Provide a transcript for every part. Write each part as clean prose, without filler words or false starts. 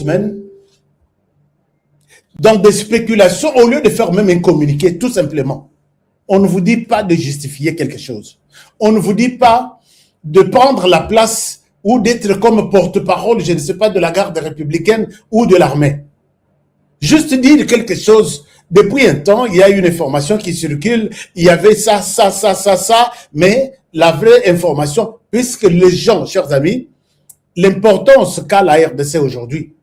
semaines dans des spéculations au lieu de faire même un communiqué, tout simplement. On ne vous dit pas de justifier quelque chose. On ne vous dit pas de prendre la place ou d'être comme porte-parole, je ne sais pas, de la garde républicaine ou de l'armée. Juste dire quelque chose. Depuis un temps, il y a une information qui circule, il y avait ça, mais la vraie information, puisque les gens, chers amis, l'importance qu'a la RDC aujourd'hui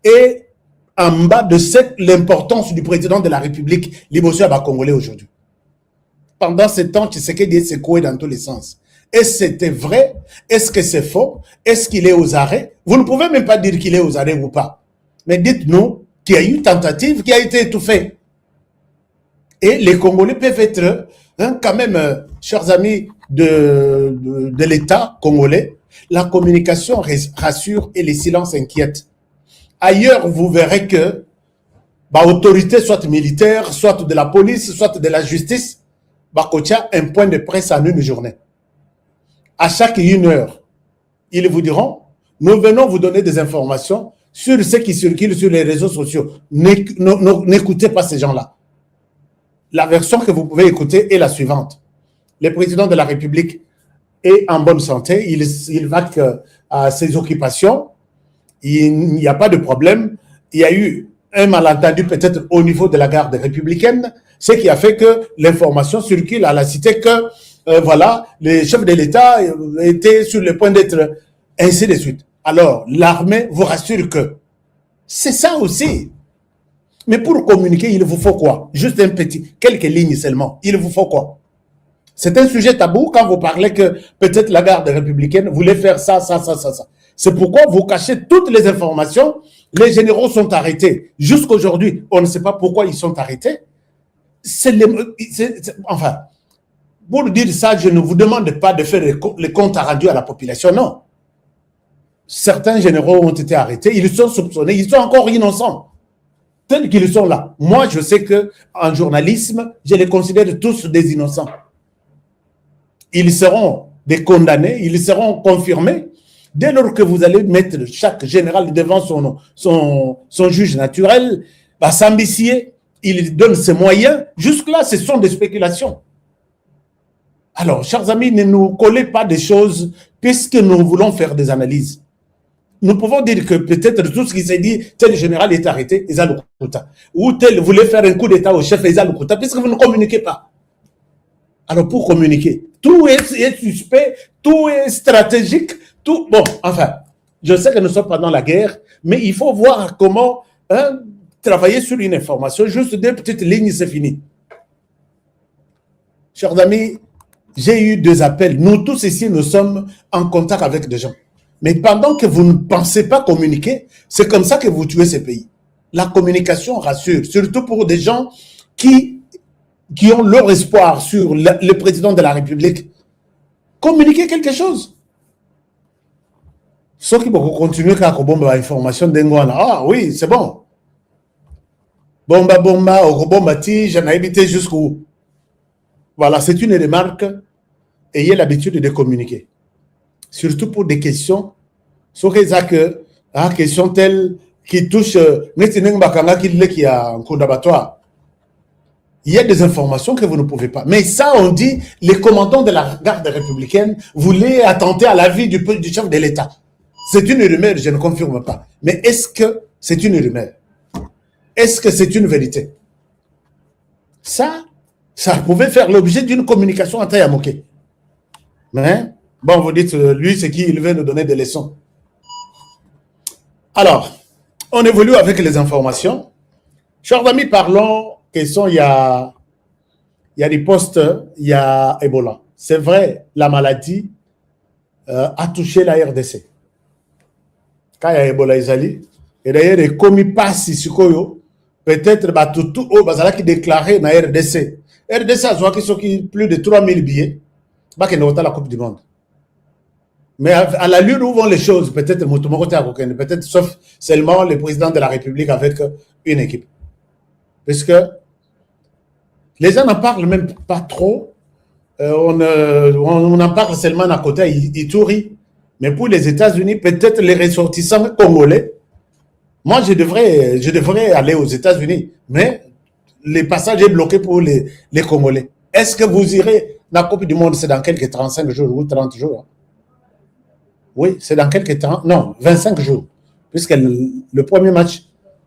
est en bas de l'importance du président de la République, Liboso Congolais aujourd'hui. Pendant ce temps, Tshisekedi s'est secoué dans tous les sens. Est-ce que c'était vrai? Est-ce que c'est faux? Est-ce qu'il est aux arrêts? Vous ne pouvez même pas dire qu'il est aux arrêts ou pas. Mais dites-nous qu'il y a eu une tentative qui a été étouffée. Et les Congolais peuvent être, quand même, chers amis de l'État congolais, la communication rassure et les silences inquiètent. Ailleurs, vous verrez que autorité, soit militaire, soit de la police, soit de la justice, contient un point de presse en une journée. À chaque 1 heure, ils vous diront, nous venons vous donner des informations sur ce qui circule sur les réseaux sociaux. N'écoutez pas ces gens-là. La version que vous pouvez écouter est la suivante. Le président de la République est en bonne santé, il va à ses occupations, il n'y a pas de problème. Il y a eu un malentendu peut-être au niveau de la garde républicaine, ce qui a fait que l'information circule à la cité que voilà, les chefs de l'État étaient sur le point d'être ainsi de suite. Alors, l'armée vous rassure que c'est ça aussi. Mais pour communiquer, il vous faut quoi? Juste quelques lignes seulement. Il vous faut quoi? C'est un sujet tabou quand vous parlez que peut-être la garde républicaine voulait faire ça. C'est pourquoi vous cachez toutes les informations. Les généraux sont arrêtés. Jusqu'aujourd'hui, on ne sait pas pourquoi ils sont arrêtés. Enfin, pour dire ça, je ne vous demande pas de faire les comptes rendus à la population, non. Certains généraux ont été arrêtés, ils sont soupçonnés, ils sont encore innocents, tels qu'ils sont là. Moi, je sais qu'en journalisme, je les considère tous des innocents. Ils seront des condamnés, ils seront confirmés. Dès lors que vous allez mettre chaque général devant son juge naturel, s'ambitier, il donne ses moyens. Jusque-là, ce sont des spéculations. Alors, chers amis, ne nous collez pas des choses puisque nous voulons faire des analyses. Nous pouvons dire que peut-être tout ce qui s'est dit, tel général est arrêté, Eza Lukuta, ou tel voulait faire un coup d'État au chef Eza Lukuta, puisque vous ne communiquez pas. Alors, pour communiquer, tout est suspect, tout est stratégique, tout. Bon, enfin, je sais que nous sommes pas dans la guerre, mais il faut voir comment travailler sur une information. Juste 2 petites lignes, c'est fini. Chers amis, j'ai eu 2 appels. Nous tous ici, nous sommes en contact avec des gens. Mais pendant que vous ne pensez pas communiquer, c'est comme ça que vous tuez ces pays. La communication rassure, surtout pour des gens qui ont leur espoir sur le président de la République. Communiquer quelque chose. Ceux qui vont continuer à avoir l'information d'Engouana, ah oui, c'est bon. Bomba, bomba, j'en ai évité jusqu'où. Voilà, c'est une remarque. Ayez l'habitude de communiquer. Surtout pour des questions, questions telles qui touchent qui a un coup d'abattoir. Il y a des informations que vous ne pouvez pas. Mais ça, on dit, les commandants de la garde républicaine voulaient attenter à la vie du chef de l'État. C'est une rumeur, je ne confirme pas. Mais est-ce que c'est une rumeur? Est-ce que c'est une vérité? Ça pouvait faire l'objet d'une communication entre Yamoké. Mais, bon, vous dites, lui, c'est qui? Il veut nous donner des leçons. Alors, on évolue avec les informations. Chers amis, parlons, question, il y a des postes, il y a Ebola. C'est vrai, la maladie a touché la RDC. Quand il y a Ebola, et d'ailleurs, il commis pas si peut-être, tout qui déclaré dans la RDC. RDC a plus de 3000 billets. Qui n'a pas la Coupe du Monde. Mais à l'allure où vont les choses, peut-être peut-être sauf seulement le président de la République avec une équipe. Parce que les gens n'en parlent même pas trop. On en parle seulement à côté, Ituri. Mais pour les États-Unis, peut-être les ressortissants congolais Moi, je devrais aller aux États-Unis, mais le passage est bloqué pour les Congolais. Est-ce que vous irez? La Coupe du Monde, c'est dans quelques 35 jours ou 30 jours. Oui, c'est dans quelques 30, non, 25 jours. Puisque le premier match,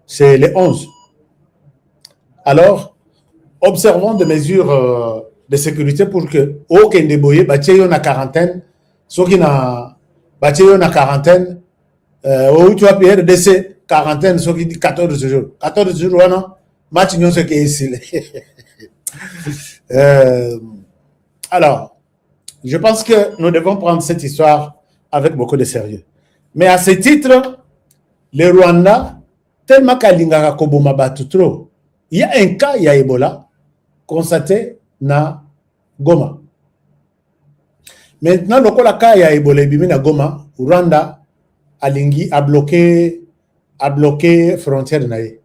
c'est le 11. Alors, observons des mesures de sécurité pour que, au Kendeboye, Baché yon a quarantaine, ceux qui n'a, Baché yon a quarantaine, où tu vas payer RDC, quarantaine, ceux qui disent 14 jours. 14 jours, non? Match yon ce qui est ici. Alors, je pense que nous devons prendre cette histoire avec beaucoup de sérieux. Mais à ce titre, le Rwanda, tellement qu'Alingara Koboma batu trop, il y a un cas, il y a Ebola, constaté na Goma. Maintenant, le cas, il y a Ebola, il y a Goma, Rwanda, Alingi a bloqué frontière naïe.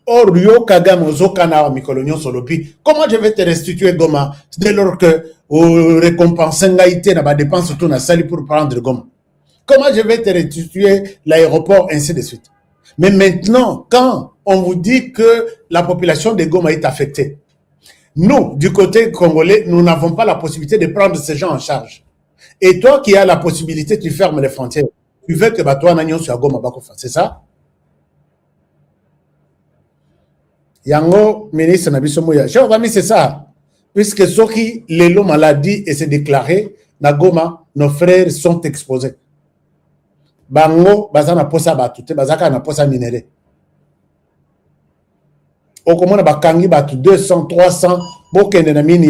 Or, yo Kagame, Ozokana, Mikolonio Solopi, comment je vais te restituer Goma dès lors que récompenser Ngaïté n'a pas dépense tout na sali pour prendre Goma? Comment je vais te restituer l'aéroport, ainsi de suite? Mais maintenant, quand on vous dit que la population de Goma est affectée, nous, du côté congolais, nous n'avons pas la possibilité de prendre ces gens en charge. Et toi qui as la possibilité, tu fermes les frontières. Tu veux que toi, Nagnon soit Goma Bakofa, c'est ça? Yango, ministre Nabisomoya. Chers amis, c'est ça. Puisque ceux qui, les lots maladie et s'est déclaré, na Goma, nos frères sont exposés. Bango, bazana posa batute, bazaka na posa minéré. Au comment na bakangi batu 200, 300, bokende na mine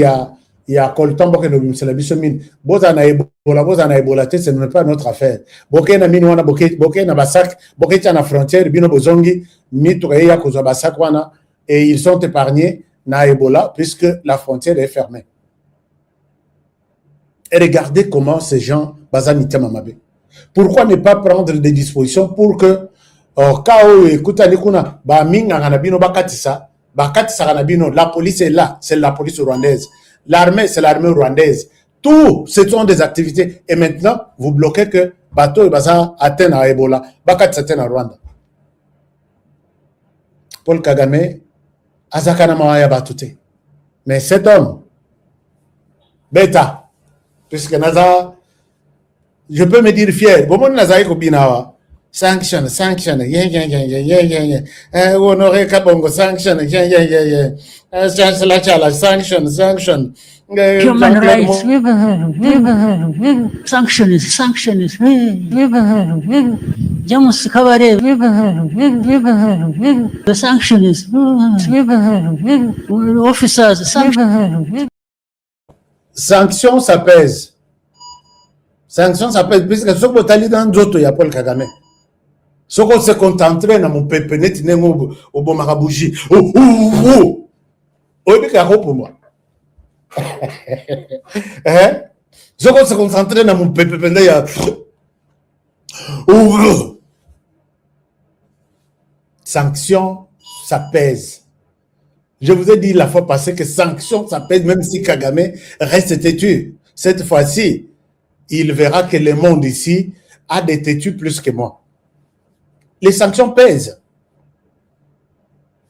ya coltan, bokende na biso mine. Bozana ebola, ce n'est pas notre affaire. Bokende na mine wana, bokende na basak, bokende na frontière, bino bozongi, mitouye ya kozwa basak wana, et ils sont épargnés na Ebola puisque la frontière est fermée. Et regardez comment ces gens bazanité mamabe. Pourquoi ne pas prendre des dispositions pour que kao ekuta likuna ba minga kanabino bakatisa kanabino, la police est là, c'est la police rwandaise. L'armée, c'est l'armée rwandaise. Tout, ce sont des activités. Et maintenant, vous bloquez que bateau et baza atteint à Ebola, bakatisa atteint à Rwanda. Paul Kagame, Azakana Mawaya Batute. Mais cet homme, bêta, puisque Naza, je peux me dire fier, bon, Nazaï Kobinawa, sanction, honoré Kabongo, sanction, sanction. Human rights, sanctions, Jamus Kabare, the sanctions, officers, sanctions. Sanction, ça pèse. Sanction, ça pèse, puisque ce que tu as dit dans d'autres, il y a Paul Kagame. Ce qu'on se contenterait dans mon pépenet, il y a au bon marabouji. Oh, pour moi. Ce qu'on se concentrait dans mon pépenet, il y a. Sanction, ça pèse. Je vous ai dit la fois passée que sanction, ça pèse, même si Kagame reste têtu. Cette fois-ci, il verra que le monde ici a des têtus plus que moi. Les sanctions pèsent.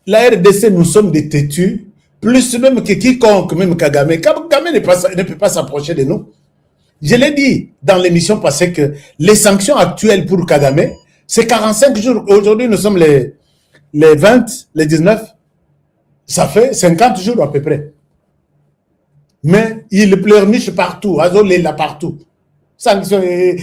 La RDC, nous sommes des têtus, plus même que quiconque, même Kagame. Kagame ne peut pas s'approcher de nous. Je l'ai dit dans l'émission passée que les sanctions actuelles pour Kagame, c'est 45 jours. Aujourd'hui, nous sommes les 20, les 19. Ça fait 50 jours à peu près. Mais il pleurniche partout. Azol est là partout. Sanctions,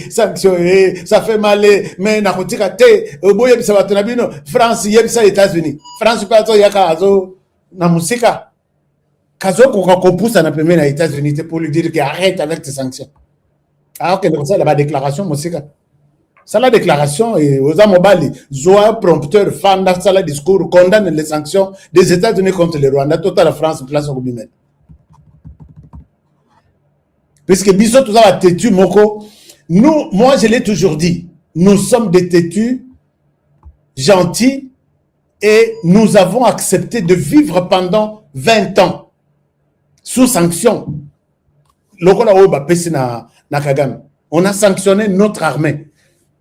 ça fait mal. Mais nakotika te, oboye bisa batunabino, France yebisa États-Unis. France pato yaka azo na musika. Kazo kokopousa na pemé na États-Unis pour lui dire qu'il arrête avec tes sanctions. Alors que comme ça, la déclaration musika. Ça la déclaration et aux Amobali, Zoa prompteur, fan dans ça discours condamne les sanctions des États-Unis contre le Rwanda, toute la France place au Bimel. Puisque Bissot tout ça va têtu moko. Nous, moi je l'ai toujours dit, nous sommes des têtus gentils et nous avons accepté de vivre pendant 20 ans sous sanction. On a sanctionné notre armée.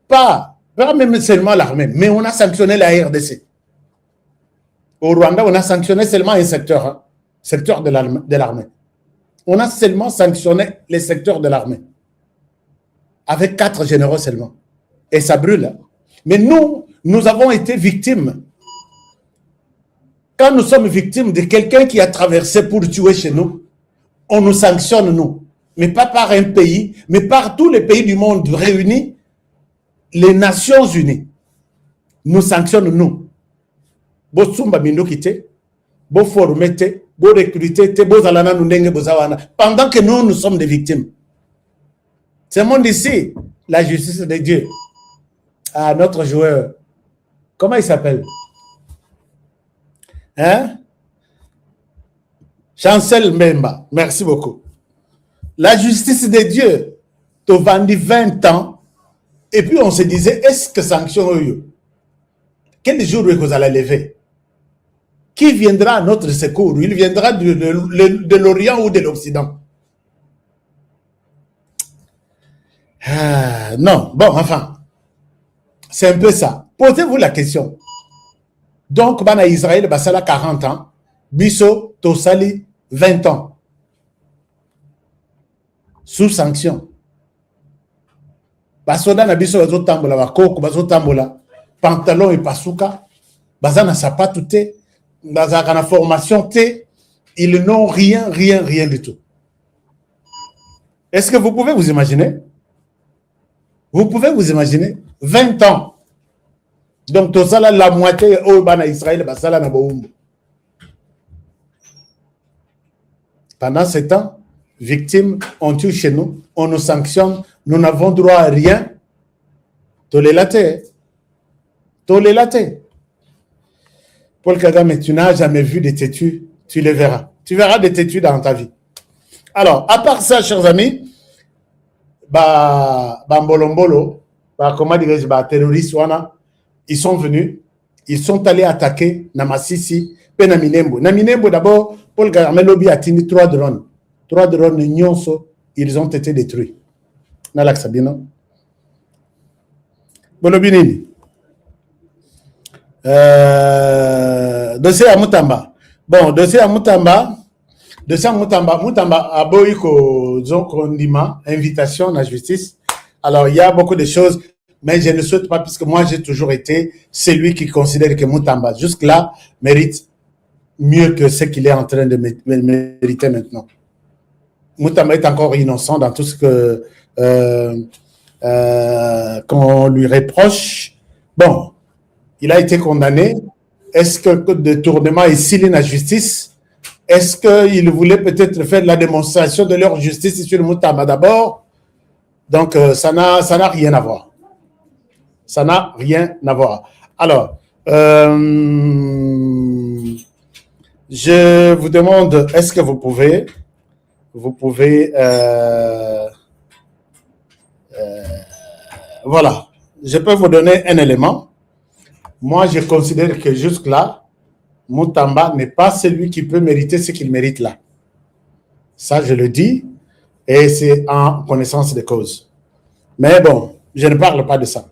Pas Pas même seulement l'armée, mais on a sanctionné la RDC. Au Rwanda, on a sanctionné seulement un secteur, hein, secteur de l'armée. On a seulement sanctionné les secteurs de l'armée. Avec 4 généraux seulement. Et ça brûle. Hein. Mais nous avons été victimes. Quand nous sommes victimes de quelqu'un qui a traversé pour tuer chez nous, on nous sanctionne, nous. Mais pas par un pays, mais par tous les pays du monde réunis, les Nations Unies nous sanctionnent, nous. Bo sumba minduki te, bo former te, bo recruter te, bo zalana nundenge bo zawana. Pendant que nous sommes des victimes. C'est le monde ici, la justice de Dieu. Ah, notre joueur, comment il s'appelle? Hein? Chancel Mbemba, merci beaucoup. La justice de Dieu, tu vendu 20 ans, et puis on se disait, est-ce que sanction, quel jour vous allez lever? Qui viendra à notre secours? Il viendra de l'Orient ou de l'Occident? Non, bon, enfin, c'est un peu ça. Posez-vous la question. Donc, bana Israël, basala 40 ans, biso, tosali 20 ans. Sous sanction. Basoda na biso bazo tambola, bakoko bazo tambola, pantalon et pasuka, bazana sapato te, bazaka na formation te, ils n'ont rien du tout. Est-ce que vous pouvez vous imaginer? Vous pouvez vous imaginer 20 ans. Donc, tout ça, là, la moitié au Bana Israël, basala na boumbo. Pendant ce temps, victimes, on tue chez nous, on nous sanctionne, nous n'avons droit à rien. Tolélate. Paul Kagame, tu n'as jamais vu des têtus, tu les verras. Tu verras des têtus dans ta vie. Alors, à part ça, chers amis, Mbolombolo, comment dirais-je, terroristes, ils sont venus, ils sont allés attaquer Namasisi, puis Naminembo. Naminembo, d'abord, Paul Kagame Lobby a tenu 3 drones. 3 drones, ils ont été détruits. Nalak Sabino. Bolobi nini? Dossier à Mutamba. Bon, dossier à Mutamba. Mutamba a boyko Zokrondima, invitation à la justice. Alors, il y a beaucoup de choses, mais je ne souhaite pas, puisque moi, j'ai toujours été celui qui considère que Mutamba, jusque-là, mérite mieux que ce qu'il est en train de mériter maintenant. Mutamba est encore innocent dans tout ce que qu'on lui reproche. Bon, il a été condamné. Est-ce que le détournement est scellé dans la justice? Est-ce qu'ils voulaient peut-être faire la démonstration de leur justice sur Mutamba d'abord? Donc, ça n'a rien à voir. Ça n'a rien à voir. Alors, je vous demande, est-ce que vous pouvez voilà, je peux vous donner un élément. Moi, je considère que jusque-là, Mutamba n'est pas celui qui peut mériter ce qu'il mérite là. Ça, je le dis, et c'est en connaissance de cause. Mais bon, je ne parle pas de ça.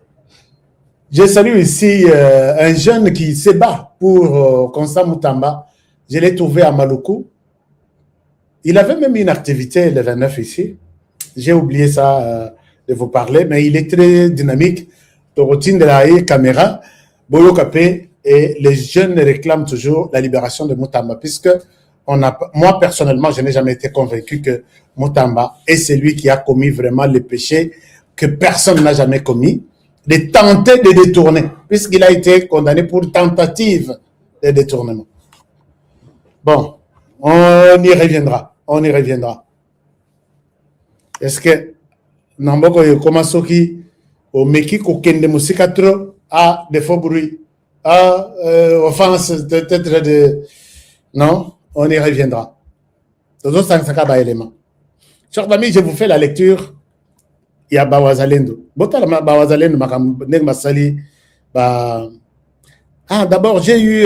Je salue ici un jeune qui se bat pour Constant Mutamba. Je l'ai trouvé à Maluku. Il avait même une activité le 29 ici. J'ai oublié ça de vous parler, mais il est très dynamique. Torotine de la caméra, Boyo Kapé, et les jeunes réclament toujours la libération de Mutamba, puisque moi personnellement, je n'ai jamais été convaincu que Mutamba est celui qui a commis vraiment le péché que personne n'a jamais commis, de tenter de détourner, puisqu'il a été condamné pour tentative de détournement. Bon, on y reviendra. Est-ce que Namboko Yokomasoki au Meki Kokende Musikatro a des faux bruits, a offense peut-être de... Non, on y reviendra. Chers amis, je vous fais la lecture. Il y a Bawazalendo. D'abord, j'ai eu...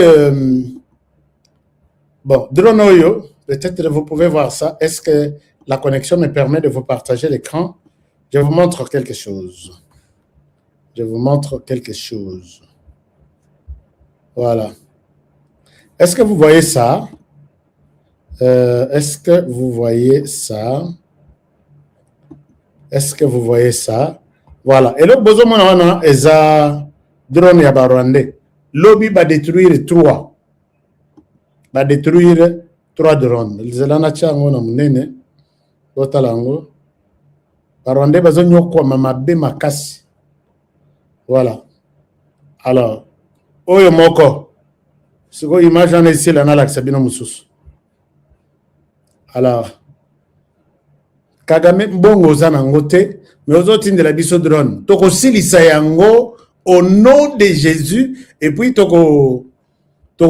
Bon, Dronoyo, peut-être vous pouvez voir ça. Est-ce que la connexion me permet de vous partager l'écran? Je vous montre quelque chose. Je vous montre quelque chose. Voilà. Est-ce que vous voyez ça? Est-ce que vous voyez ça? Est-ce que vous voyez ça? Voilà. Et là, besoin on a drone ya Rwandais. Lobby va détruire 3. Va détruire 3 drones. Zelana chango na munene. Botalango. Rwandais besoin nyoko mama be makasi. Voilà. Alors, oyo moko. Siko image en ici la na la sabino mususu. Alors, Kagame mbongo za nango te, mais ozotindela biso drone. Toko silisa yango au nom de Jésus et puis toko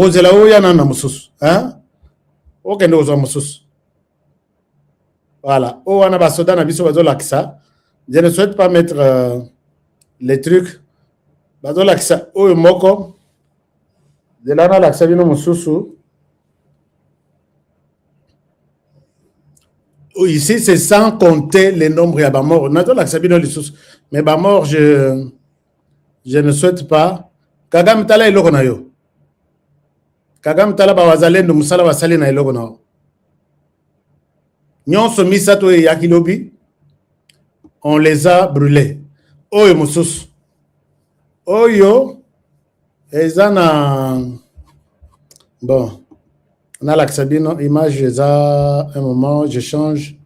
zela oya na mususu, hein? Okende ozwa mususu. Voilà. O wana basoda na biso bazo lakisa. Je ne souhaite pas mettre les trucs. Bazo lakisa oyo moko. Zela na lakisa bino mususu. Ici, c'est sans compter les nombres à Bamor. Mais Bamor, je ne souhaite pas. Kagame Tala est logonayo. Kagame Tala Bawazalen de Moussala Wasali na logonao. Nyon somi sato et Yakilobi, on les a brûlés. Oyo Moussous. Oyo, ezana. Bon. On a l'accabino, image, un moment, je change.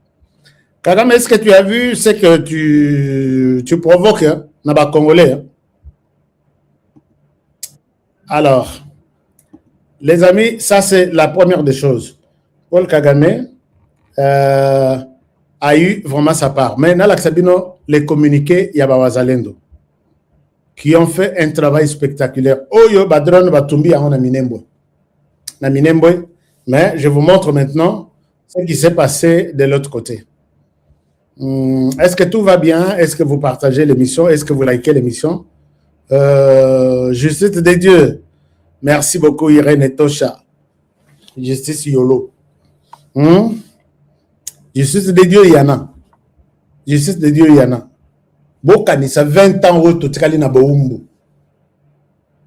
Kagame, est-ce que tu as vu ce que tu provoques, hein, Naba Congolais? Hein? Alors, les amis, ça c'est la première des choses. Paul Kagame a eu vraiment sa part. Mais dans l'accabino, les communiqués, il y a Bawazalendo qui ont fait un travail spectaculaire. Oyo, Badron, Batumbi, on a Minembo. Na Minembo. Mais je vous montre maintenant ce qui s'est passé de l'autre côté. Est-ce que tout va bien? Est-ce que vous partagez l'émission? Est-ce que vous likez l'émission? Justice de Dieu. Merci beaucoup, Irène Tosha. Justice Yolo. Justice de Dieu, il y en a. Justice de Dieu, il y en a. Bokani, ça 20 ans où tout est na Boumbu.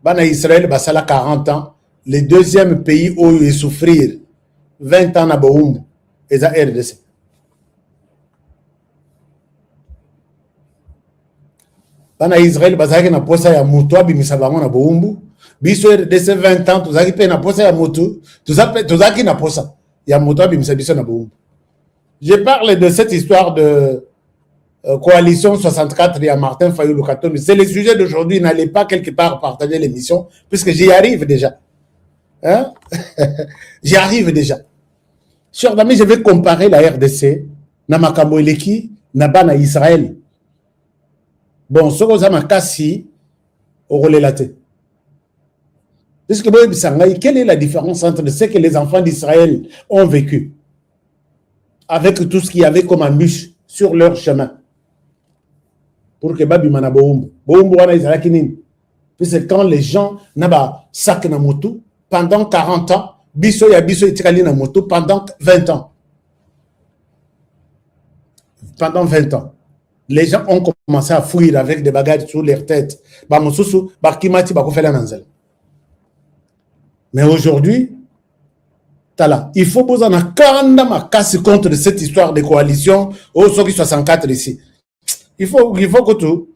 Bana Israël, ça 40 ans. Le deuxième pays où il souffrir 20 ans à Boumbu et à RDC. Bana Israël bazaki na posa ya mutu abimisa bango na Boumbu. Biso RDC 20 ans tozaki pe na posa ya mutu, tozaki na posa ya mutu abimisa biso na Boumbu. Je parle de cette histoire de coalition 64 et à Martin Fayulu Katombi. C'est le sujet d'aujourd'hui. N'allez pas quelque part partager l'émission puisque j'y arrive déjà. Hein? J'y arrive déjà. Chers amis, je vais comparer la RDC, Namakambo Eleki, Nabana Israël. Bon, ce que vous kasi au relaté. Puisque quelle est la différence entre ce que les enfants d'Israël ont vécu avec tout ce qu'il y avait comme embûche sur leur chemin pour que Babi Manaboum, Boum Wana Israël Kinin. Puisque quand les gens n'aba sak na motu pendant 40 ans, biso ya biso itikali na moto pendant 20 ans. Pendant 20 ans. Les gens ont commencé à fuir avec des bagages sur leur tête. Mais aujourd'hui, il faut poser un casse contre cette histoire de coalition au Soki 64 ici. Il faut que tout.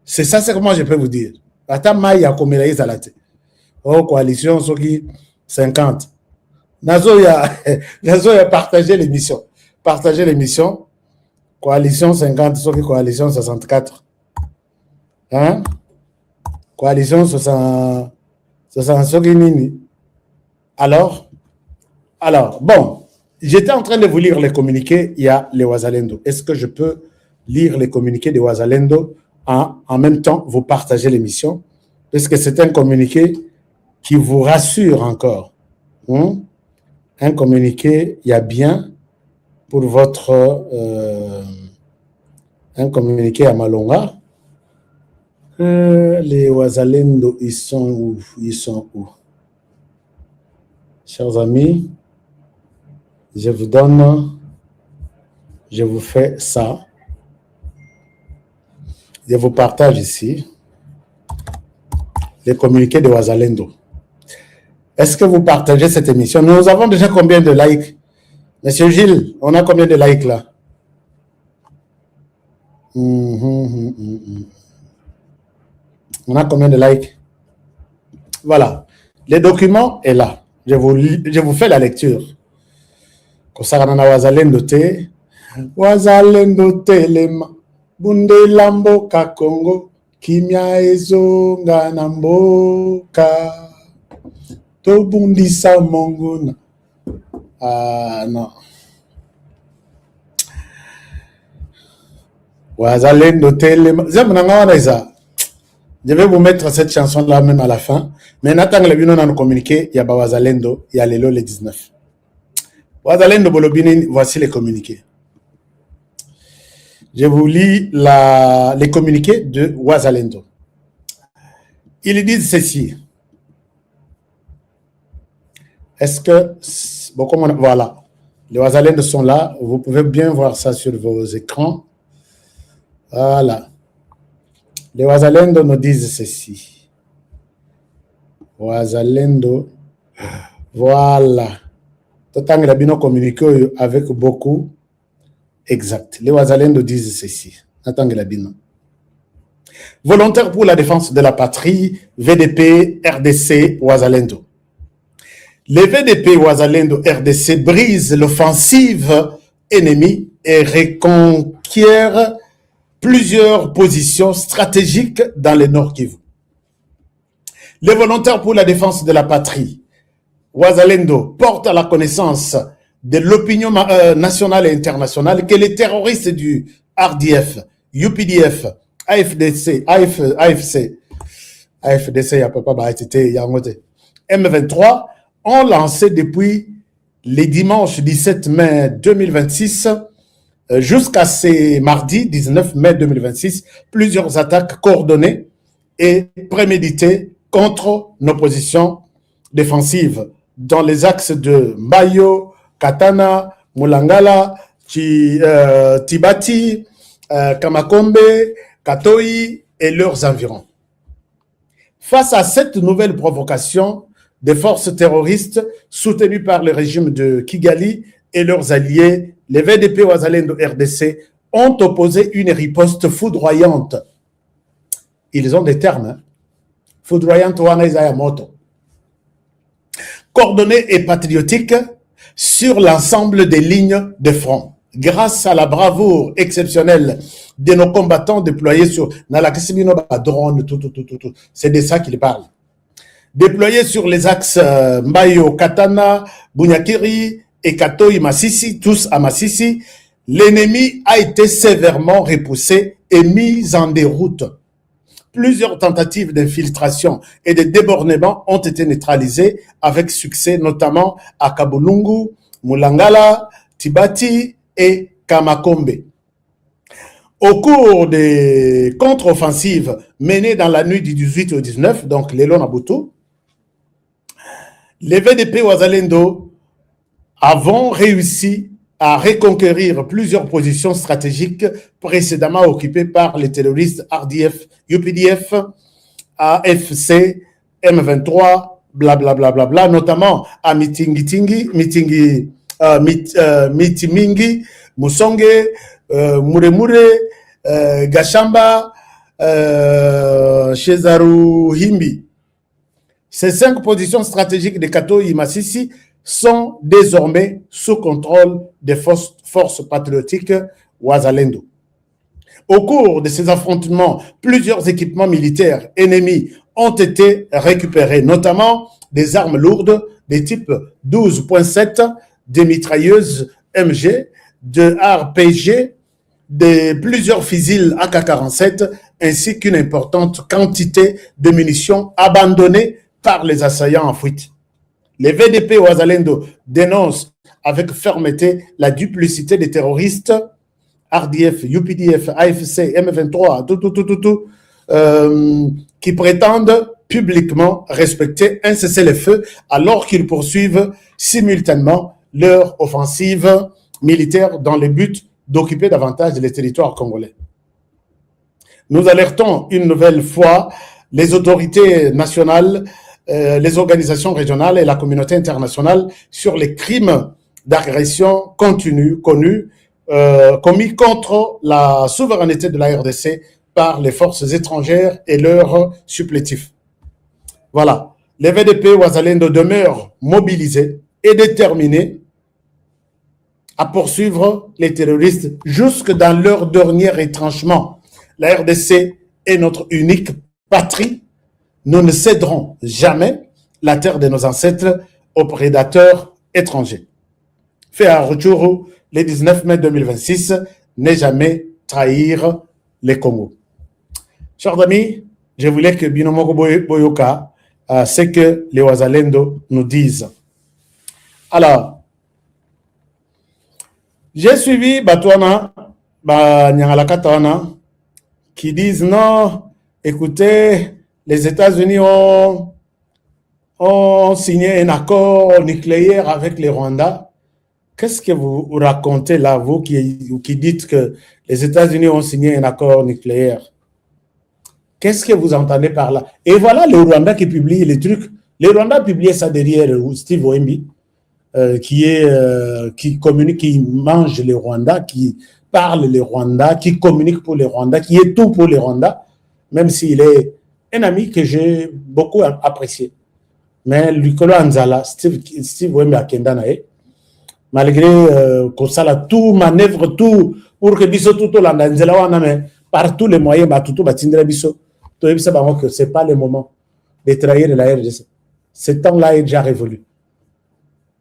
C'est ça, c'est comment je peux vous dire. Oh, coalition Soki 50. Nazoya partagez l'émission. Partagez l'émission. Coalition 50, sauf que coalition 64. Hein? Coalition 60. Alors, bon, j'étais en train de vous lire les communiqués. Il y a les Wazalendo. Est-ce que je peux lire les communiqués de Wazalendo en même temps vous partager l'émission? Parce que c'est un communiqué qui vous rassure encore. Un communiqué, il y a bien pour votre un communiqué à Malonga. Les Wazalendo, ils sont où? Ils sont où? Chers amis, je vous donne Je vous fais ça. Je vous partage ici les communiqués de Wazalendo. Est-ce que vous partagez cette émission? Nous avons déjà combien de likes? Monsieur Gilles, on a combien de likes là? On a combien de likes? Voilà. Le document est là. Je vous fais la lecture. Kosarana Wazalendo te. Wazalendo telema. Bunde lambo ka Congo. Kimia ezonga na mboka. Tobundisa monguna. Ah non. Wazalendo telema. Je vais vous mettre cette chanson-là même à la fin. Mais n'attends que le nous communiqué, il y a Wazalendo, il y a Lelo le 19. Wazalendo Bolobini, voici les communiqués. Je vous lis les communiqués de Wazalendo. Ils disent ceci. Est-ce que... Bon, voilà. Les Wazalendo sont là. Vous pouvez bien voir ça sur vos écrans. Voilà. Les Wazalendo nous disent ceci. Wazalendo. Voilà. Total, il a bien communiqué avec beaucoup exact. Les Wazalendo disent ceci. Attends, il a bien. Volontaire pour la défense de la patrie, VDP, RDC, Wazalendo. Les VDP Wazalendo RDC brisent l'offensive ennemie et reconquièrent plusieurs positions stratégiques dans le Nord Kivu. Les volontaires pour la défense de la patrie, Wazalendo, portent à la connaissance de l'opinion nationale et internationale que les terroristes du RDF, UPDF, AFDC, M23 ont lancé depuis les dimanches 17 mai 2026 jusqu'à ce mardi 19 mai 2026 plusieurs attaques coordonnées et préméditées contre nos positions défensives dans les axes de Mbayo, Katana, Mulangala, Tibati, Kamakombe, Katoi et leurs environs. Face à cette nouvelle provocation, des forces terroristes soutenues par le régime de Kigali et leurs alliés, les VDP Wazalendo RDC, ont opposé une riposte foudroyante. Ils ont des termes, hein? Foudroyante wana Isaiah Moto. Coordonnée et patriotique sur l'ensemble des lignes de front. Grâce à la bravoure exceptionnelle de nos combattants déployés sur drone, c'est de ça qu'il parle. Déployés sur les axes Mbayo, Katana, Bunyakiri et Katoi Masisi, tous à Masisi, l'ennemi a été sévèrement repoussé et mis en déroute. Plusieurs tentatives d'infiltration et de débordement ont été neutralisées avec succès, notamment à Kabulungu, Mulangala, Tibati et Kamakombe. Au cours des contre-offensives menées dans la nuit du 18 au 19, donc Lelo Nabutu, les VDP Wazalendo avons réussi à reconquérir plusieurs positions stratégiques précédemment occupées par les terroristes RDF, UPDF, AFC, M23, blablabla, notamment à Mitimingi, Musonge, Muremure, Gashamba, Chezaru Himbi. Ces 5 positions stratégiques de Katoi Masisi sont désormais sous contrôle des forces patriotiques Wazalendo. Au cours de ces affrontements, plusieurs équipements militaires ennemis ont été récupérés, notamment des armes lourdes des types 12.7, des mitrailleuses MG, de RPG, de plusieurs fusils AK-47, ainsi qu'une importante quantité de munitions abandonnées par les assaillants en fuite. Les VDP Wazalendo dénoncent avec fermeté la duplicité des terroristes RDF, UPDF, AFC, M23, qui prétendent publiquement respecter un cessez-le-feu alors qu'ils poursuivent simultanément leur offensive militaire dans le but d'occuper davantage les territoires congolais. Nous alertons une nouvelle fois les autorités nationales, les organisations régionales et la communauté internationale sur les crimes d'agression continue connus commis contre la souveraineté de la RDC par les forces étrangères et leurs supplétifs. Voilà, les VDP Wazalendo demeurent mobilisés et déterminés à poursuivre les terroristes jusque dans leur dernier retranchement. La RDC est notre unique patrie. Nous ne céderons jamais la terre de nos ancêtres aux prédateurs étrangers. Fait à Rutshuru le 19 mai 2026, ne jamais trahir les Congo. Chers amis, je voulais que Binomoko Boyoka, ce que les Wazalendo nous disent. Alors, j'ai suivi Batouana, Nyangalakatana, qui disent non, écoutez, les États-Unis ont signé un accord nucléaire avec les Rwandais. Qu'est-ce que vous racontez là, vous qui dites que les États-Unis ont signé un accord nucléaire? Qu'est-ce que vous entendez par là? Et voilà les Rwandais qui publient les trucs. Les Rwandais publient ça derrière Steve Wemby, qui communique, qui mange les Rwandais, qui parle les Rwandais, qui communique pour les Rwandais, qui est tout pour les Rwandais, même s'il est un ami que j'ai beaucoup apprécié. Mais Lucolo Anzala, Steve Wemby a Kendanae, malgré que ça a tout manœuvre, tout, pour que Bisso tout le par tous les moyens, tout batindre Bisso, que ce n'est pas le moment de trahir la RDC. Ce temps-là est déjà révolu.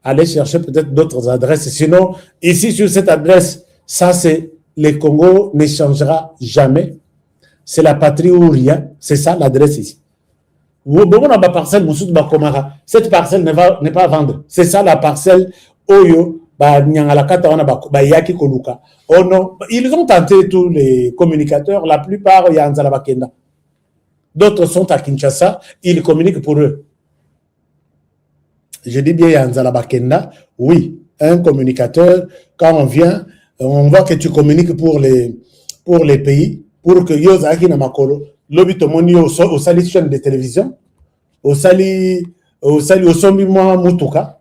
Allez chercher peut-être d'autres adresses. Sinon, ici, sur cette adresse, ça, c'est le Congo ne changera jamais. C'est la patrie ou rien. C'est ça l'adresse ici. Cette parcelle n'est pas à vendre. C'est ça la parcelle Oyo. Oh non, ils ont tenté tous les communicateurs, la plupart, il y a Anzala Bakenda. D'autres sont à Kinshasa, ils communiquent pour eux. Je dis bien Yanzala Bakenda, oui, un communicateur, quand on vient, on voit que tu communiques pour les pays, pour que Yozaki Namakolo, l'obito moni au sali chaîne de télévision, au sombi moi Mutuka,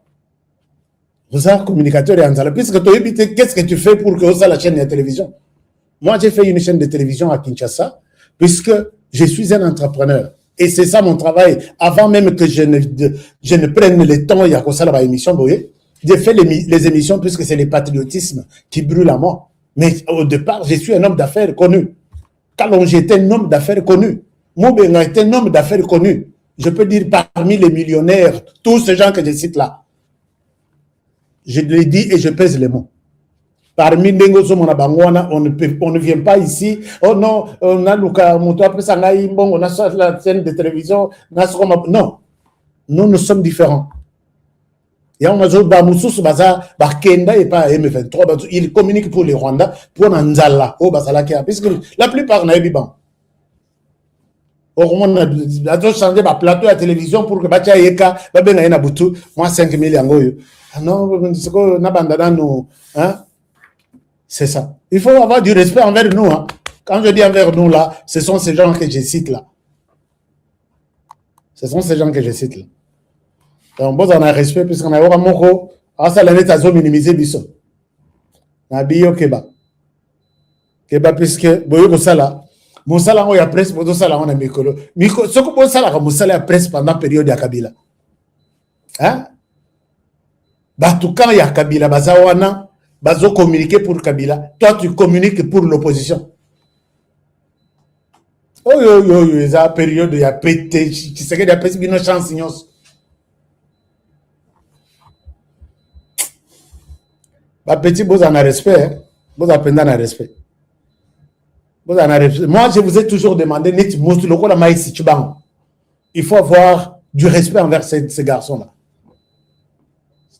vous êtes communicateur Yanzala, puisque tu habites, qu'est-ce que tu fais pour que la chaîne de télévision? Moi, j'ai fait une chaîne de télévision à Kinshasa, puisque je suis un entrepreneur. Et c'est ça mon travail. Avant même que je ne prenne le temps, il y a quoi ça dans l'émission, j'ai fait les émissions puisque c'est le patriotisme qui brûle à moi. Mais au départ, je suis un homme d'affaires connu. Quand j'étais un homme d'affaires connu, Moubenga était un homme d'affaires connu. Je peux dire parmi les millionnaires, tous ces gens que je cite là. Je le dis et je pèse les mots. Parmi Ndengozo Monabangwana, on ne vient pas ici. Oh non, on a Luka Mouto, après ça, on a la scène de télévision. Non, nous sommes différents. Il y a un jour, Bamoussous, Bakenda et pas M23, ils communiquent pour les Rwandais, pour Nanzala, au Basalakia, puisque la plupart n'ont pas ban. On a changé de plateau à télévision pour que Bacha Yeka, Babena Nabutu, moi 5 millions. Ah non, c'est quoi, Nabandana, nous, hein? C'est ça. Il faut avoir du respect envers nous. Hein. Quand je dis envers nous, là, ce sont ces gens que je cite là. Ce sont ces gens que je cite là. Donc, bon, on a respect, puisqu'on a eu un mot, ça l'année, tu as minimisé Bisso. Nabiyo Keba. Keba, puisque, boyo ça là, Moussala, on y a presse, boyo ça là, on a Mikolo. Ce que boyo ça là, Moussala a presse pendant la période de Kabila. Hein? Tout quand il y a Kabila, Bazawana, Bazo communiquer pour Kabila. Toi, tu communiques pour l'opposition. Oh, il y a une période, il y a pété, tu sais qu'il y a pété, il y a une chance, petit, vous en avez respect, vous avez un respect. Moi, je vous ai toujours demandé, il faut avoir du respect envers ces garçons-là.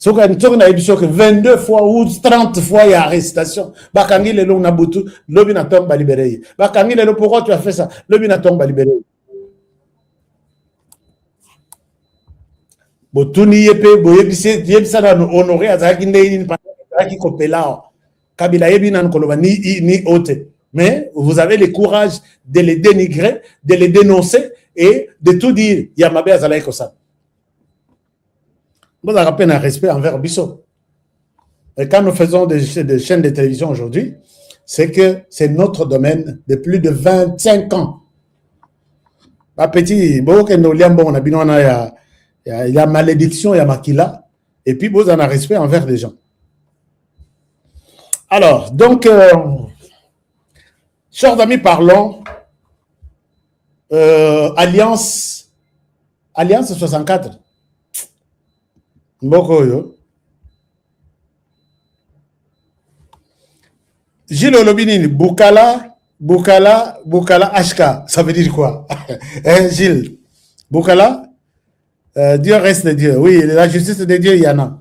Si on a dit que 22 fois ou 30 fois il y a arrestation, Bakangi le long nabutu, l'obi na tombe libéré. Bakangi le pourquoi tu as fait ça? L'obi na tombe libéré. Botuni yepe boyebise yebisa na honorer azaki ndeni pa ki kopela. Kabila Ebina Nkoloba ni Ote. Mais vous avez le courage de les dénigrer, de les dénoncer et de tout dire. Yamabe Azalaï Kosan. Vous avez à peine un respect envers Bissot. Et quand nous faisons des chaînes de télévision aujourd'hui, c'est que c'est notre domaine de plus de 25 ans. Pas petit, il y a malédiction, il y a maquila, et puis vous en avez respect envers les gens. Alors, donc, chers amis, parlons Alliance 64. Mboko. Gilles Olobinini, Boukala HK, ça veut dire quoi? Gilles, Boukala, Dieu reste de Dieu. Oui, la justice de Dieu, il y en a.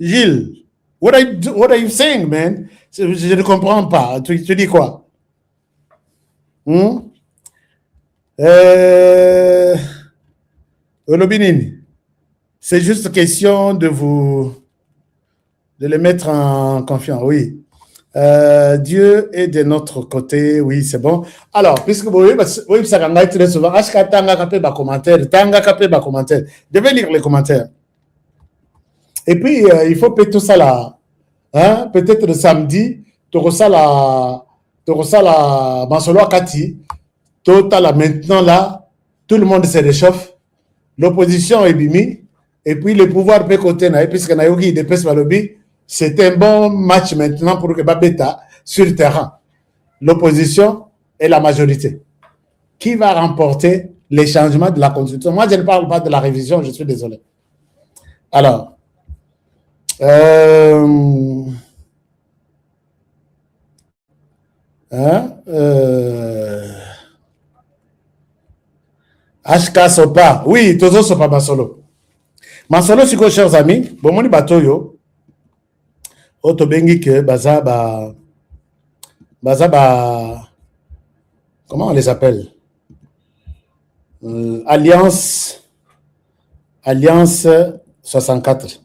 Gilles, what are you saying, man? Je ne comprends pas. Tu dis quoi? Olobinini, c'est juste question de les mettre en confiance, oui. Dieu est de notre côté, oui, c'est bon. Alors, puisque vous voyez, ça va très souvent. Commentaire. Devez lire les commentaires. Et puis, il faut peut-être tout ça là. Hein? Peut-être le samedi, tu reçois la Mansolo Kati. Total, maintenant là, tout le monde se réchauffe. L'opposition est bimi. Et puis, le pouvoir peut côté, puisque Nayogi de Pesmalobi. C'est un bon match maintenant pour que Babeta sur le terrain. L'opposition et la majorité. Qui va remporter les changements de la Constitution? Moi, je ne parle pas de la révision, je suis désolé. Alors, HK Sopa. Oui, Tozo Sopa Masolo. Masolo, c'est quoi, chers amis? Bon, mon batoyo. Auto bengi que baza comment on les appelle? Alliance 64.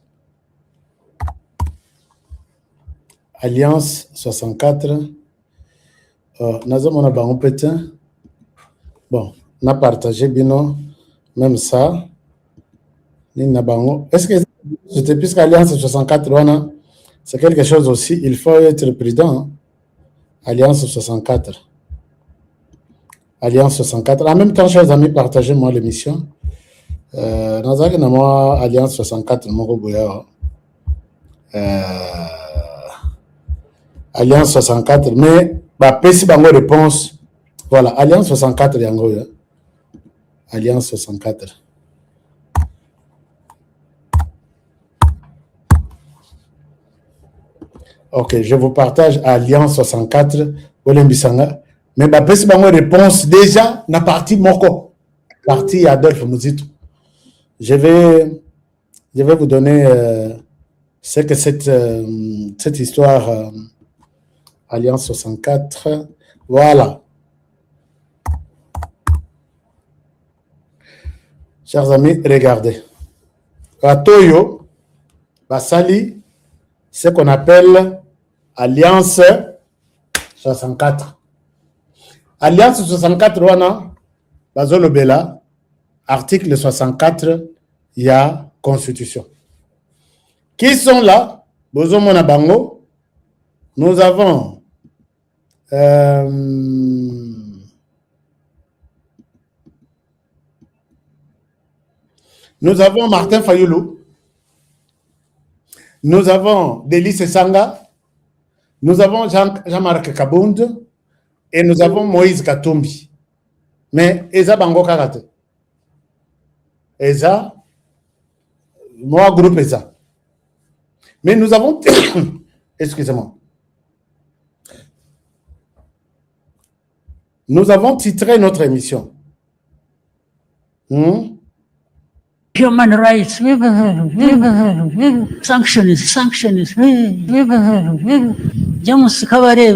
Alliance 64. Nazamona bango pétin. Bon, on a partagé bino même ça. Est-ce que c'était plus qu'Alliance 64 on c'est quelque chose aussi, il faut être prudent. Hein? Alliance 64. Alliance 64. En même temps, chers amis, partagez-moi l'émission. Alliance 64, Alliance 64, mais si bango réponse, voilà, Alliance 64, yango, Alliance 64. Ok, je vous partage Alliance 64, Olembisanga. Mais si bango réponse déjà, na partie Moko, partie Adolphe Mouzito. Je vais vous donner ce que cette histoire Alliance 64. Voilà. Chers amis, regardez. Atoyo, Basali, ce qu'on appelle Alliance 64. Alliance 64, wana, Bazolo Bela, article 64, il y a Constitution. Qui sont là? Bozo Mona Bango. Nous avons Martin Fayoulou. Nous avons Délice Sanga. Nous avons Jean-Marc Kabound. Et nous avons Moïse Katumbi. Mais Eza Bango Karate. Eza, moi groupe Eza. Mais nous avons, excusez-moi, nous avons titré notre émission. Human rights, sanctions, Jamus Kavare,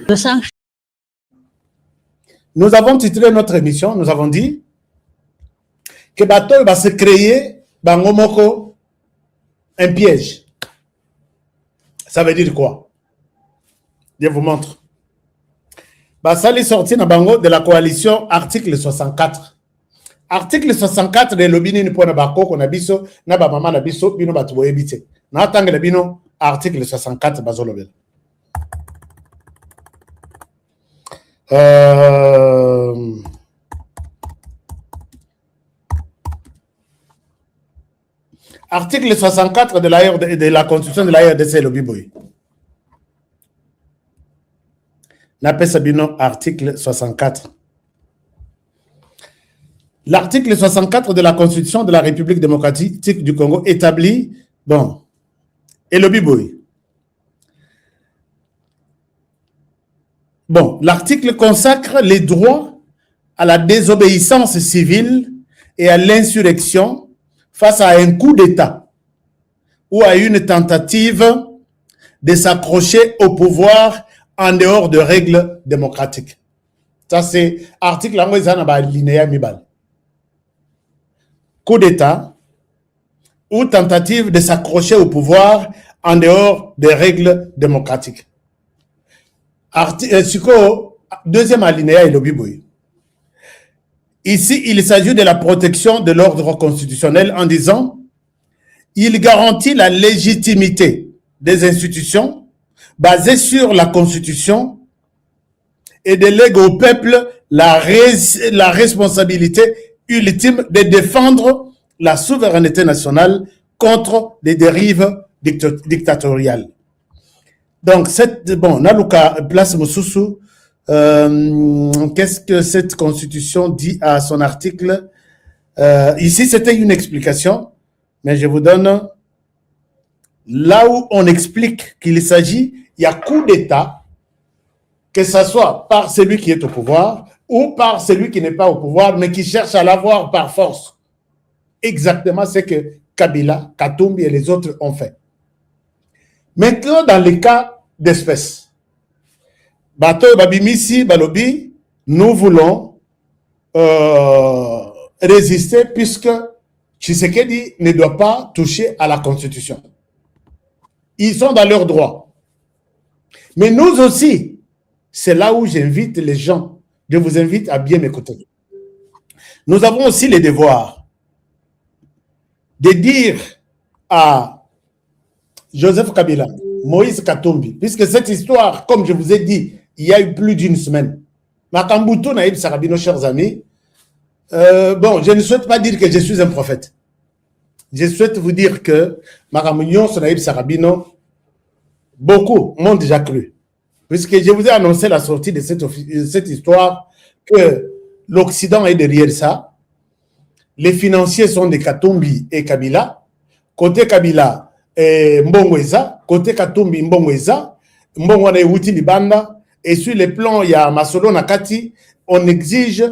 the sanctions. Nous avons titré notre émission, nous avons dit que Bato va se créer Bangomoko un piège. Ça veut dire quoi? Je vous montre. Bah, ça est sorti dans bango de la coalition article 64. Article 64 de l'obini ni pona bako qu'on a biso na ba mama na biso bino batu boyebite. Na tangela bino article 64 bazolobel. Article 64 de la Constitution de la RDC Lobiboy. N'appelle ça bino article 64. L'article 64 de la Constitution de la République démocratique du Congo établit, bon, et le biboy. Bon, l'article consacre les droits à la désobéissance civile et à l'insurrection face à un coup d'État ou à une tentative de s'accrocher au pouvoir en dehors de règles démocratiques. Ça, c'est article alinéa mibal. Coup d'État ou tentative de s'accrocher au pouvoir en dehors des règles démocratiques. Deuxième alinéa est le biboui. Ici, il s'agit de la protection de l'ordre constitutionnel en disant il garantit la légitimité des institutions basées sur la Constitution et délègue au peuple la responsabilité ultime de défendre la souveraineté nationale contre des dérives dictatoriales. Donc, Naluka Place Moussousou, qu'est-ce que cette constitution dit à son article? Ici, c'était une explication, mais je vous donne là où on explique qu'il s'agit, il y a coup d'État, que ce soit par celui qui est au pouvoir ou par celui qui n'est pas au pouvoir, mais qui cherche à l'avoir par force. Exactement ce que Kabila, Katumbi et les autres ont fait. Maintenant, dans les cas d'espèce, Bato Babimisi, Balobi, nous voulons résister puisque Tshisekedi ne doit pas toucher à la Constitution. Ils sont dans leurs droits. Mais nous aussi, c'est là où j'invite les gens. Je vous invite à bien m'écouter. Nous avons aussi le devoir de dire à Joseph Kabila, Moïse Katumbi, puisque cette histoire, comme je vous ai dit, il y a eu plus d'une semaine. Makambuto Naïb Sarabino, chers amis, bon, je ne souhaite pas dire que je suis un prophète. Je souhaite vous dire que Makamunion Naïb Sarabino, beaucoup m'ont déjà cru. Puisque je vous ai annoncé la sortie de cette histoire, que l'Occident est derrière ça. Les financiers sont de Katumbi et Kabila. Côté Kabila, Mbongweza. Côté Katumbi, Mbongweza. Mbongwana et Wuti Libanda. Et sur les plans, il y a Masolo Nakati. On exige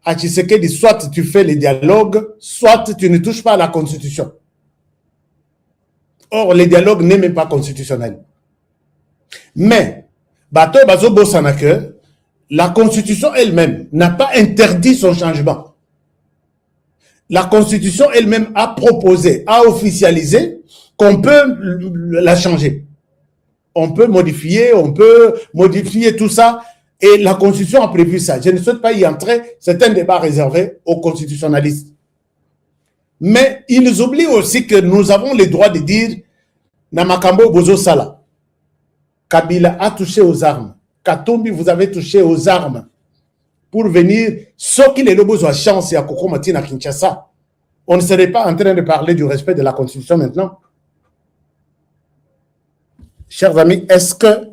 à Tshisekedi, soit tu fais les dialogues, soit tu ne touches pas à la Constitution. Or, le dialogue n'est même pas constitutionnel. Mais, Bato Bazo Bossanake, la Constitution elle-même n'a pas interdit son changement. La Constitution elle-même a proposé, a officialisé qu'on peut la changer. On peut modifier tout ça. Et la Constitution a prévu ça. Je ne souhaite pas y entrer. C'est un débat réservé aux constitutionnalistes. Mais ils oublient aussi que nous avons le droit de dire Namakambo Bozo Sala. Kabila a touché aux armes. Katumbi, vous avez touché aux armes pour venir. Ce qui les lobos ont chance à Koko Matina Kinshasa. On ne serait pas en train de parler du respect de la Constitution maintenant. Chers amis, est-ce que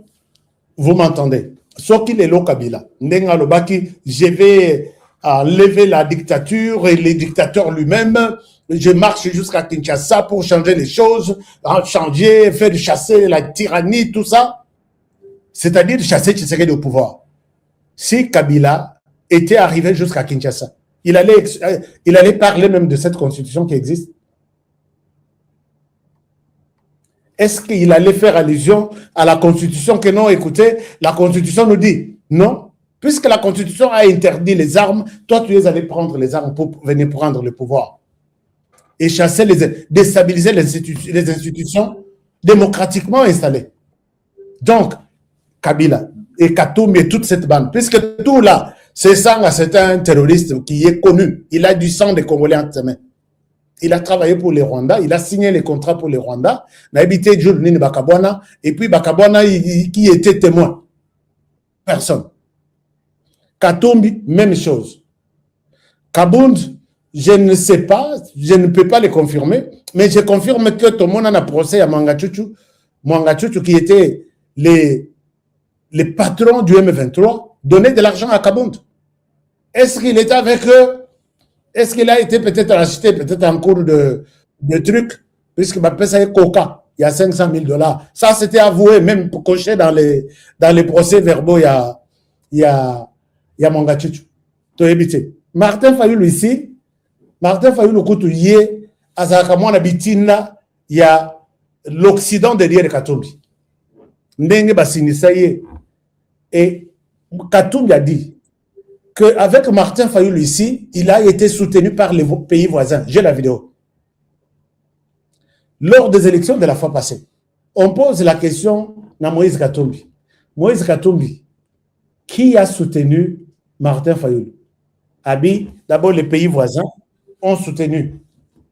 vous m'entendez? Ce qui les lots Kabila. Ndenga Lobaki, je vais lever la dictature et les dictateurs lui-même. Je marche jusqu'à Kinshasa pour changer les choses, changer, faire chasser la tyrannie, tout ça. C'est-à-dire chasser Tshisekedi au pouvoir. Si Kabila était arrivé jusqu'à Kinshasa, il allait parler même de cette constitution qui existe. Est-ce qu'il allait faire allusion à la constitution que non, écoutez, la constitution nous dit non, puisque la constitution a interdit les armes, toi tu es allé prendre les armes pour venir prendre le pouvoir et chasser, déstabiliser les institutions démocratiquement installé. Donc, Kabila et Katumbi et toute cette bande, puisque tout là, c'est un terroriste qui est connu. Il a du sang des Congolais entre ses mains. Il a travaillé pour les Rwandais, il a signé les contrats pour les Rwandais. Il a habité Jules Bakabwana, et puis Bakabwana, qui était témoin? Personne. Katumbi, même chose. Kabound, je ne sais pas, je ne peux pas le confirmer, mais je confirme que tout le monde a un procès à Mwangachuchu qui était les patrons du M23, donnait de l'argent à Kabound. Est-ce qu'il était avec eux? Est-ce qu'il a été peut-être acheté, peut-être en cours de trucs, puisque ça est Coca, il y a 500 000 $. Ça, c'était avoué, même pour cocher dans les procès verbaux, il y a Mwangachuchu. Tu as évité. Martin Fayulu ici, Martin Fayulu Koutouye, Azakamwana Bitina, il y a l'Occident derrière Katumbi. Ndenge Basinisaye. Et Katumbi a dit qu'avec Martin Fayulu ici, il a été soutenu par les pays voisins. J'ai la vidéo. Lors des élections de la fois passée, on pose la question à Moïse Katumbi. Moïse Katumbi, qui a soutenu Martin Fayulu? D'abord, les pays voisins ont soutenu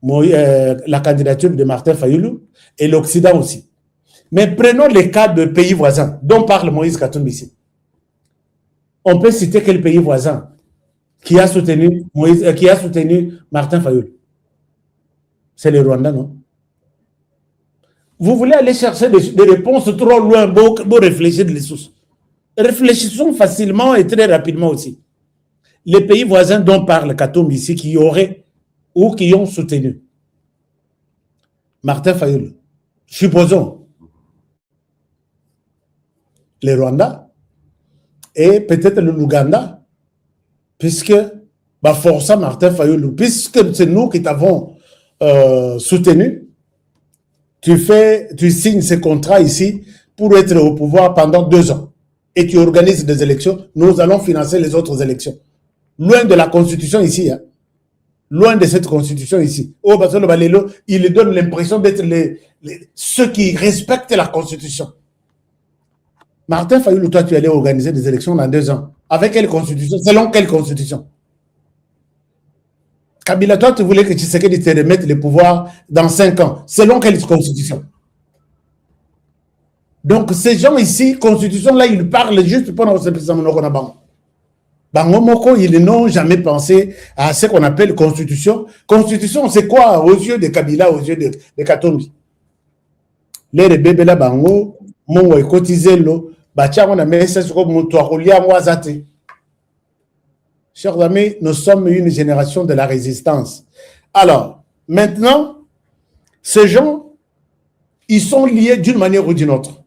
la candidature de Martin Fayulu et l'Occident aussi. Mais prenons les cas de pays voisins dont parle Moïse Katumbi ici. On peut citer quel pays voisin qui a soutenu Martin Fayulu? C'est le Rwanda, non? Vous voulez aller chercher des réponses trop loin, beau réfléchir les sources. Réfléchissons facilement et très rapidement aussi. Les pays voisins dont parle Katumbi ici, qui auraient ou qui ont soutenu Martin Fayulu, supposons le Rwanda et peut-être le Ouganda, puisque forçant Martin Fayulu, puisque c'est nous qui t'avons soutenu, tu signes ce contrat ici pour être au pouvoir pendant 2 ans et tu organises des élections, nous allons financer les autres élections. Loin de la constitution ici, hein. Loin de cette constitution ici. Oh, Basolo Balelo, il donne l'impression d'être ceux qui respectent la constitution. Martin Fayulu, toi, tu allais organiser des élections dans 2 ans. Avec quelle constitution? Selon quelle constitution? Kabila, toi, tu voulais que Tshisekedi te remette le pouvoir dans 5 ans. Selon quelle constitution? Donc, ces gens ici, constitution, là, ils parlent juste pour nous. Bangomoko, ils n'ont jamais pensé à ce qu'on appelle constitution. Constitution, c'est quoi aux yeux de Kabila, aux yeux de Katumbi? Les bébés là, bango, mon cotisé l'eau, on a mis ça sur mon toit, chers amis, nous sommes une génération de la résistance. Alors, maintenant, ces gens, ils sont liés d'une manière ou d'une autre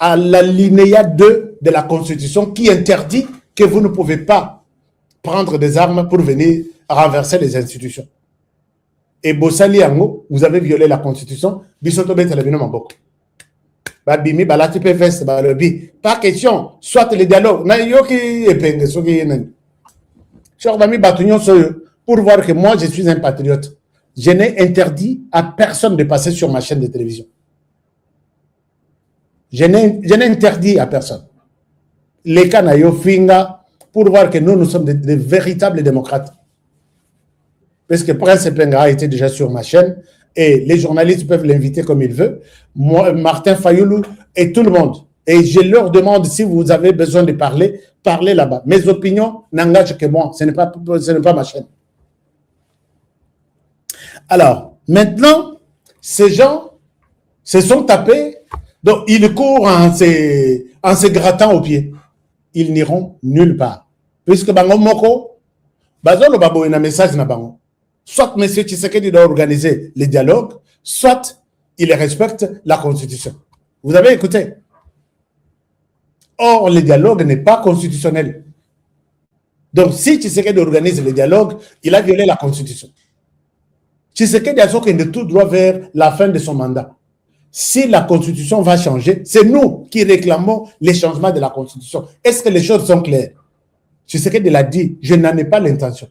à l'alinéa 2 de la Constitution qui interdit que vous ne pouvez pas prendre des armes pour venir renverser les institutions. Et Bossali Ango, vous avez violé la Constitution, pas question, soit le dialogue. Chers amis, pour voir que moi je suis un patriote, je n'ai interdit à personne de passer sur ma chaîne de télévision. Je n'ai interdit à personne. Les Kanayo Finga, pour voir que nous sommes des véritables démocrates. Parce que Prince Penga a été déjà sur ma chaîne et les journalistes peuvent l'inviter comme ils veulent. Moi, Martin Fayulu et tout le monde. Et je leur demande si vous avez besoin de parler, parlez là-bas. Mes opinions n'engagent que moi. Ce n'est pas ma chaîne. Alors, maintenant, ces gens se sont tapés. Donc, ils courent en se grattant aux pieds. Ils n'iront nulle part. Puisque Bango Moko, Bazolo Babo a un message na Bango. Soit M. Tshisekedi doit organiser les dialogues, soit il respecte la Constitution. Vous avez écouté? Or, le dialogue n'est pas constitutionnel. Donc, si Tshisekedi organise le dialogue, il a violé la Constitution. Tshisekedi a dit de tout droit vers la fin de son mandat. Si la Constitution va changer, c'est nous qui réclamons les changements de la Constitution. Est-ce que les choses sont claires? Tshisekedi l'a dit, je n'en ai pas l'intention.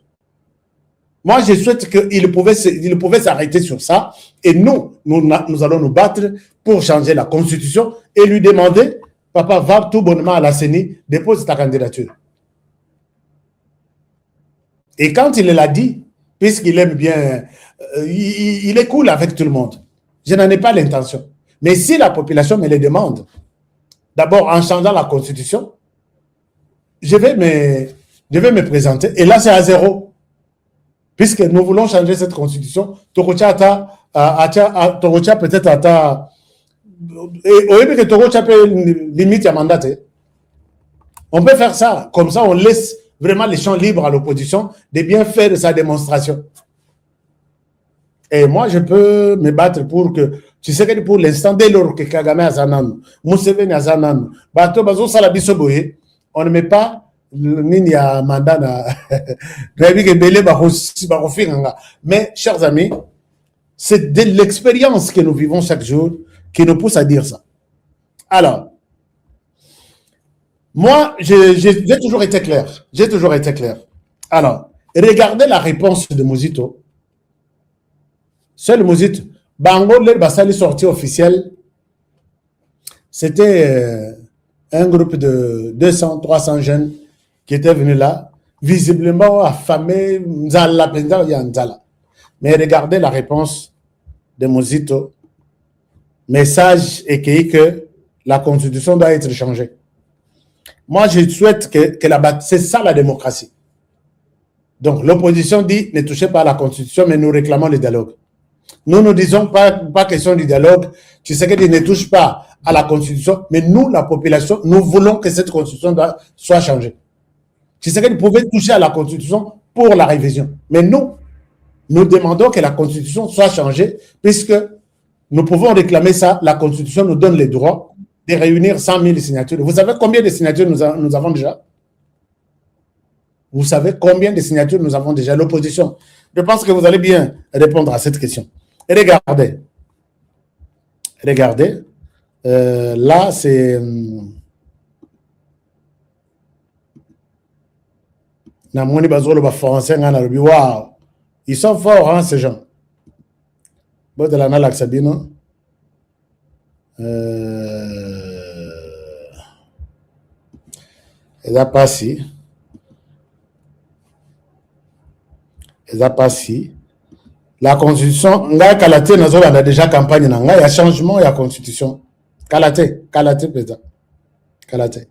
Moi, je souhaite qu'il pouvait s'arrêter sur ça. Et nous allons nous battre pour changer la constitution et lui demander, papa, va tout bonnement à la CENI, dépose ta candidature. Et quand il l'a dit, puisqu'il aime bien, il est cool avec tout le monde. Je n'en ai pas l'intention. Mais si la population me le demande, d'abord en changeant la constitution, je vais me présenter. Et là, c'est à zéro. Puisque nous voulons changer cette constitution, Tokocha peut-être à et au lieu que Tokocha peut limite à mandat. On peut faire ça. Comme ça, on laisse vraiment les champs libres à l'opposition de bien faire sa démonstration. Et moi, je peux me battre pour que, tu sais que pour l'instant, dès lors que Kagame a Zanan, Museveni a Zanan, Bato Bazo Salabiso Boye, on ne met pas ni à mandat. Mais, chers amis, c'est de l'expérience que nous vivons chaque jour qui nous pousse à dire ça. Alors, moi, j'ai toujours été clair. J'ai toujours été clair. Alors, regardez la réponse de Mozito. Seul Mozito, Bango, le Bassali sortie officielle, c'était un groupe de 200, 300 jeunes qui étaient venus là, visiblement affamés, mais regardez la réponse de Mozito. Message écrit que la constitution doit être changée. Moi, je souhaite que c'est ça la démocratie. Donc, l'opposition dit ne touchez pas à la constitution, mais nous réclamons le dialogue. Nous ne disons pas question du dialogue. Tu sais que ne touche pas à la constitution, mais nous, la population, nous voulons que cette constitution soit changée. Tu sais que vous pouvez toucher à la constitution pour la révision. Mais nous demandons que la constitution soit changée, puisque nous pouvons réclamer ça. La constitution nous donne les droits de réunir 100 000 signatures. Vous savez combien de signatures nous avons déjà? Vous savez combien de signatures nous avons déjà? L'opposition. Je pense que vous allez bien répondre à cette question. Et regardez. Regardez. Là, c'est... Waouh! Ils sont forts, hein, ces gens. De la Nalak Sabino. Et là, pas si. La constitution, on a déjà campagne, il y a changement, il y a constitution. Kalate peut-être. Kalate.